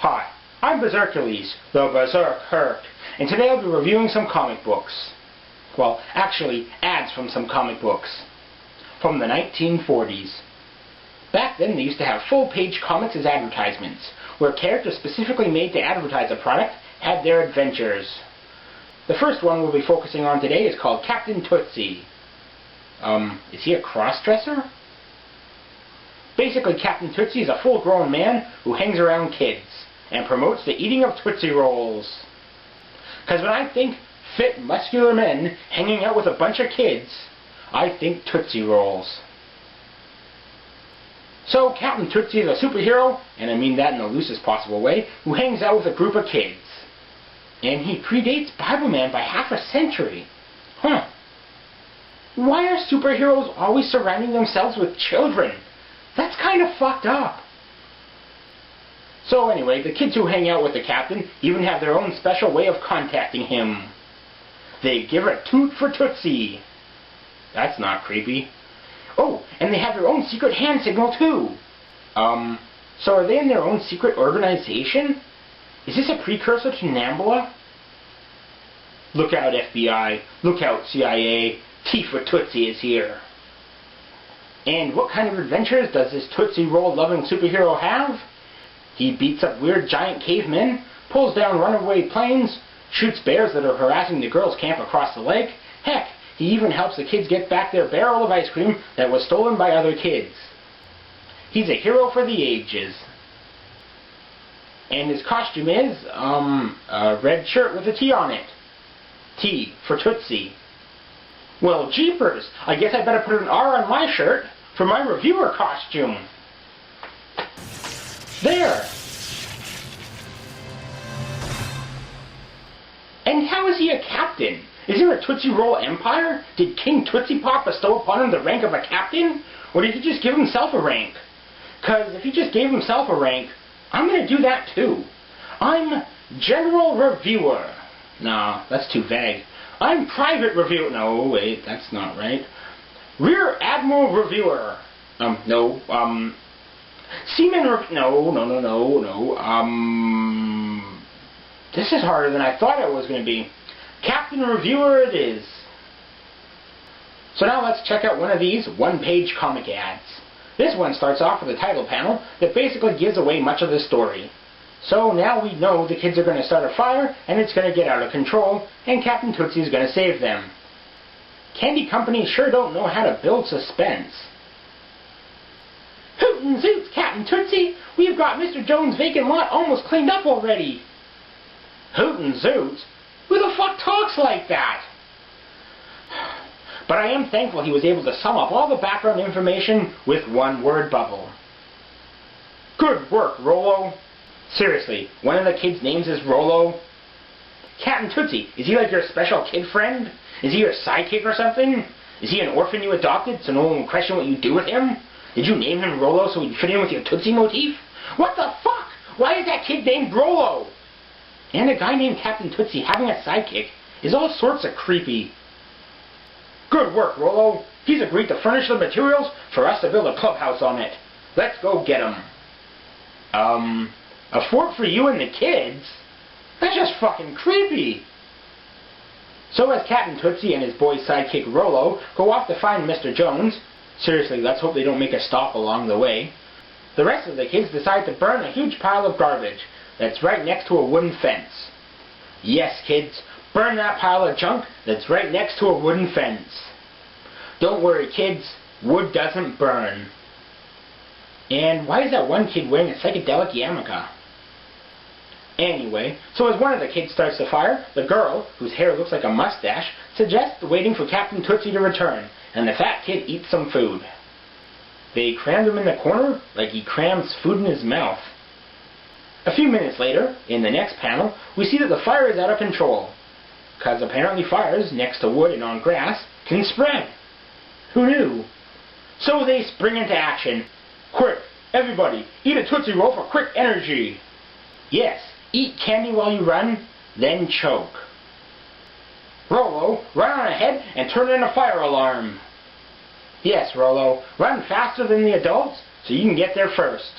Hi, I'm Bersercules, the Berserk Herc, and today I'll be reviewing some comic books. Well, actually, ads from some comic books. From the 1940s. Back then they used to have full-page comics as advertisements, where characters specifically made to advertise a product had their adventures. The first one we'll be focusing on today is called Captain Tootsie. Is he a cross-dresser? Basically, Captain Tootsie is a full-grown man who hangs around kids and promotes the eating of Tootsie Rolls. Because when I think fit, muscular men hanging out with a bunch of kids, I think Tootsie Rolls. So, Captain Tootsie is a superhero, and I mean that in the loosest possible way, who hangs out with a group of kids. And he predates Bible Man by half a century. Huh. Why are superheroes always surrounding themselves with children? That's kind of fucked up. So anyway, the kids who hang out with the captain even have their own special way of contacting him. They give a toot for Tootsie. That's not creepy. Oh, and they have their own secret hand signal too. So are they in their own secret organization? Is this a precursor to Nambla? Look out, FBI. Look out, CIA. T for Tootsie is here. And what kind of adventures does this Tootsie Roll-loving superhero have? He beats up weird giant cavemen, pulls down runaway planes, shoots bears that are harassing the girls' camp across the lake. Heck, he even helps the kids get back their barrel of ice cream that was stolen by other kids. He's a hero for the ages. And his costume is, a red shirt with a T on it. T for Tootsie. Well, jeepers, I guess I better put an R on my shirt for my reviewer costume. There! And how is he a captain? Is there a Tootsie Roll empire? Did King Tootsie Pop bestow upon him the rank of a captain? Or did he just give himself a rank? 'Cause if he just gave himself a rank, I'm gonna do that too. I'm General Reviewer. No, that's too vague. I'm Private Reviewer. No, wait, that's not right. Rear Admiral Reviewer. Seaman This is harder than I thought it was going to be. Captain Reviewer it is. So now let's check out one of these one-page comic ads. This one starts off with a title panel that basically gives away much of the story. So now we know the kids are going to start a fire, and it's going to get out of control, and Captain Tootsie is going to save them. Candy companies sure don't know how to build suspense. Hootin' zoots, Captain Tootsie! We've got Mr. Jones' vacant lot almost cleaned up already. Hootin' zoots? Who the fuck talks like that? But I am thankful he was able to sum up all the background information with one word bubble. Good work, Rollo. Seriously, one of the kids' names is Rollo? Captain Tootsie, is he like your special kid friend? Is he your sidekick or something? Is he an orphan you adopted so no one will question what you do with him? Did you name him Rollo so he'd fit in with your Tootsie motif? What the fuck? Why is that kid named Rollo? And a guy named Captain Tootsie having a sidekick is all sorts of creepy. Good work, Rollo. He's agreed to furnish the materials for us to build a clubhouse on it. Let's go get him. A fort for you and the kids? That's just fucking creepy. So as Captain Tootsie and his boy sidekick Rollo go off to find Mr. Jones, seriously, let's hope they don't make a stop along the way, the rest of the kids decide to burn a huge pile of garbage that's right next to a wooden fence. Yes, kids, burn that pile of junk that's right next to a wooden fence. Don't worry, kids, wood doesn't burn. And why is that one kid wearing a psychedelic yarmulke? Anyway, so as one of the kids starts the fire, the girl, whose hair looks like a mustache, suggests waiting for Captain Tootsie to return, and the fat kid eats some food. They crammed him in the corner like he crams food in his mouth. A few minutes later, in the next panel, we see that the fire is out of control. 'Cause apparently fires, next to wood and on grass, can spread. Who knew? So they spring into action. Quick, everybody, eat a Tootsie Roll for quick energy. Yes, eat candy while you run, then choke. Rollo, run on ahead and turn in a fire alarm. Yes, Rollo, run faster than the adults so you can get there first.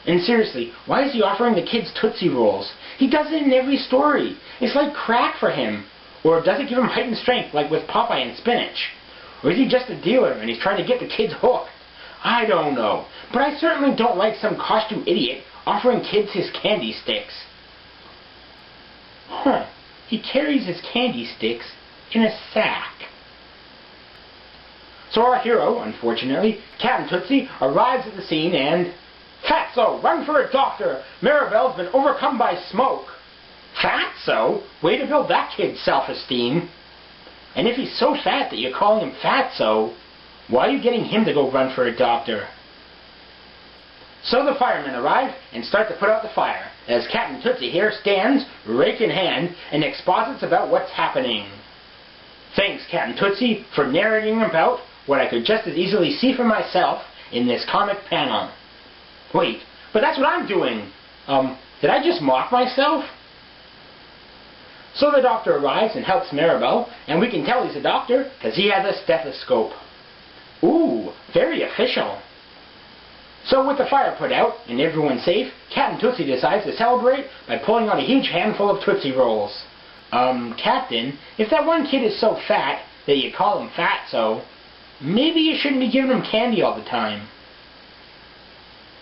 And seriously, why is he offering the kids Tootsie Rolls? He does it in every story. It's like crack for him. Or does it give him heightened strength like with Popeye and Spinach? Or is he just a dealer and he's trying to get the kids hooked? I don't know. But I certainly don't like some costume idiot offering kids his candy sticks. Huh. He carries his candy sticks in a sack. So our hero, unfortunately, Captain Tootsie, arrives at the scene and... Fatso, run for a doctor! Mirabelle's been overcome by smoke. Fatso? Way to build that kid's self-esteem. And if he's so fat that you're calling him Fatso, why are you getting him to go run for a doctor? So the firemen arrive and start to put out the fire, as Captain Tootsie here stands, rake in hand, and exposits about what's happening. Thanks, Captain Tootsie, for narrating about what I could just as easily see for myself in this comic panel. Wait, but that's what I'm doing! Did I just mock myself? So the doctor arrives and helps Mirabelle, and we can tell he's a doctor because he has a stethoscope. Ooh, very official. So with the fire put out and everyone safe, Captain Tootsie decides to celebrate by pulling out a huge handful of Tootsie Rolls. Captain, if that one kid is so fat that you call him Fatso, maybe you shouldn't be giving him candy all the time.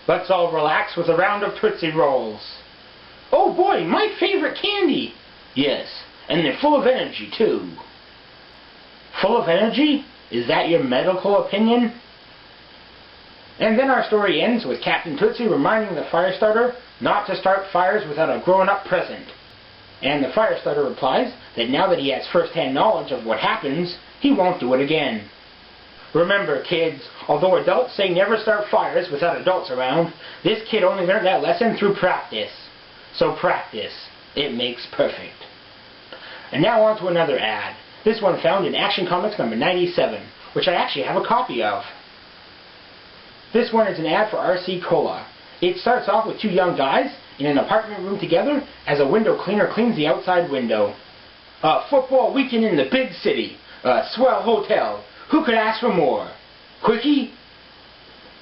Let's all relax with a round of Tootsie Rolls. Oh boy, my favorite candy! Yes, and they're full of energy too. Full of energy? Is that your medical opinion? And then our story ends with Captain Tootsie reminding the fire starter not to start fires without a grown-up present. And the fire starter replies that now that he has first-hand knowledge of what happens, he won't do it again. Remember, kids, although adults say never start fires without adults around, this kid only learned that lesson through practice. So practice. It makes perfect. And now on to another ad. This one found in Action Comics number 97, which I actually have a copy of. This one is an ad for RC Cola. It starts off with two young guys in an apartment room together as a window cleaner cleans the outside window. Football weekend in the big city. Swell hotel. Who could ask for more? Quickie?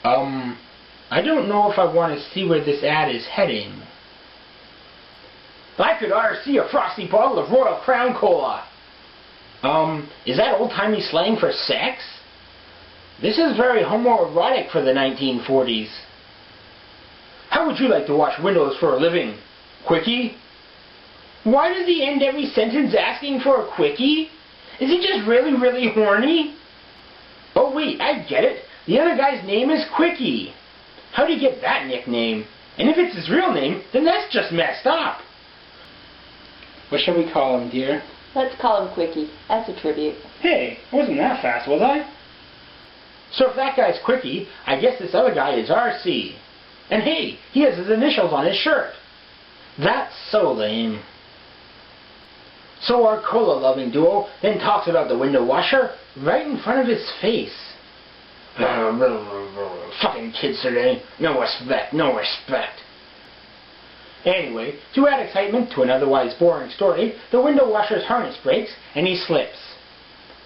I don't know if I want to see where this ad is heading. I could RC a frosty bottle of Royal Crown Cola. Is that old-timey slang for sex? This is very homoerotic for the 1940s. How would you like to wash windows for a living? Quickie? Why does he end every sentence asking for a quickie? Is he just really, really horny? Oh wait, I get it. The other guy's name is Quickie. How did he get that nickname? And if it's his real name, then that's just messed up. What shall we call him, dear? Let's call him Quickie. That's a tribute. Hey, I wasn't that fast, was I? So if that guy's Quickie, I guess this other guy is RC. And hey, he has his initials on his shirt. That's so lame. So our cola-loving duo then talks about the window washer right in front of his face. Fucking kids today. No respect, no respect. Anyway, to add excitement to an otherwise boring story, the window washer's harness breaks and he slips.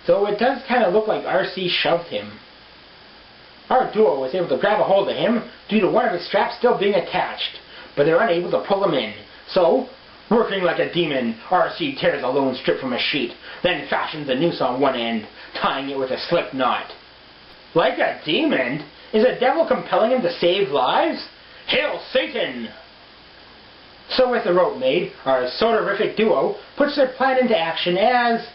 So it does kind of look like RC shoved him. Our duo was able to grab a hold of him due to one of his straps still being attached, but they're unable to pull him in. So, working like a demon, RC tears a lone strip from a sheet, then fashions a noose on one end, tying it with a slip knot. Like a demon? Is a devil compelling him to save lives? Hail Satan! So with the rope made, our soderific duo puts their plan into action as...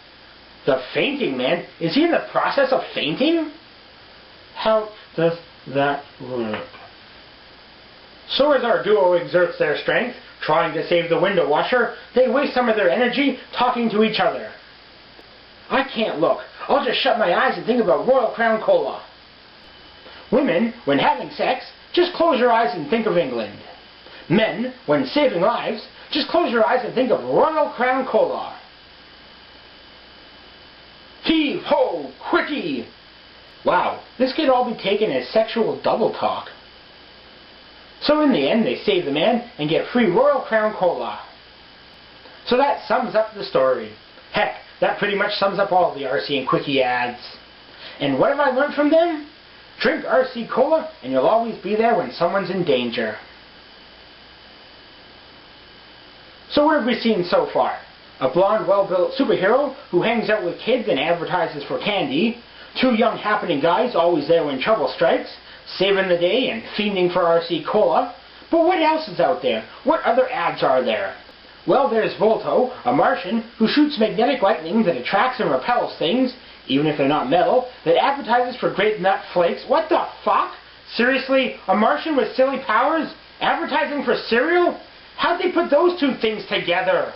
The fainting man? Is he in the process of fainting? How does that work? So as our duo exerts their strength, trying to save the window washer, they waste some of their energy talking to each other. I can't look. I'll just shut my eyes and think about Royal Crown Cola. Women, when having sex, just close your eyes and think of England. Men, when saving lives, just close your eyes and think of Royal Crown Cola. Heave ho, Quickie! Wow, this could all be taken as sexual double talk. So in the end, they save the man and get free Royal Crown Cola. So that sums up the story. Heck, that pretty much sums up all the RC and Quickie ads. And what have I learned from them? Drink RC Cola and you'll always be there when someone's in danger. So what have we seen so far? A blonde, well-built superhero who hangs out with kids and advertises for candy. 2 young happening guys always there when trouble strikes, saving the day and fiending for RC Cola. But what else is out there? What other ads are there? Well, there's Volto, a Martian who shoots magnetic lightning that attracts and repels things, even if they're not metal, that advertises for grape nut flakes. What the fuck? Seriously? A Martian with silly powers? Advertising for cereal? How'd they put those 2 things together?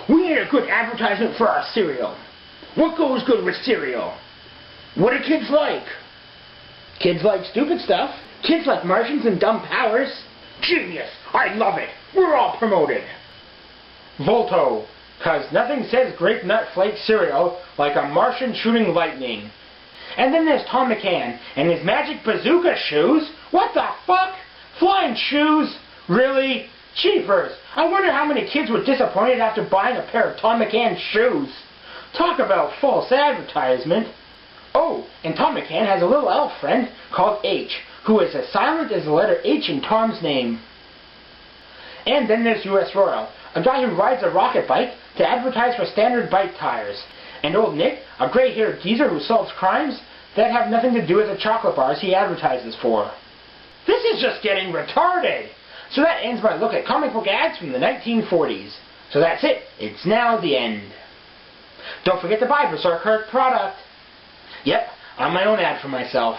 We need a good advertisement for our cereal. What goes good with cereal? What do kids like? Kids like stupid stuff. Kids like Martians and dumb powers. Genius! I love it! We're all promoted! Volto, 'cause nothing says grape nut flake cereal like a Martian shooting lightning. And then there's Tom McCann and his magic bazooka shoes. What the fuck? Flying shoes? Really? Cheapers! I wonder how many kids were disappointed after buying a pair of Tom McCann shoes. Talk about false advertisement. Oh, and Tom McCann has a little elf friend called H, who is as silent as the letter H in Tom's name. And then there's US Royal, a guy who rides a rocket bike to advertise for standard bike tires. And old Nick, a gray-haired geezer who solves crimes that have nothing to do with the chocolate bars he advertises for. This is just getting retarded! So that ends my look at comic book ads from the 1940s. So that's it. It's now the end. Don't forget to buy Bersercules product. Yep, I'm my own ad for myself.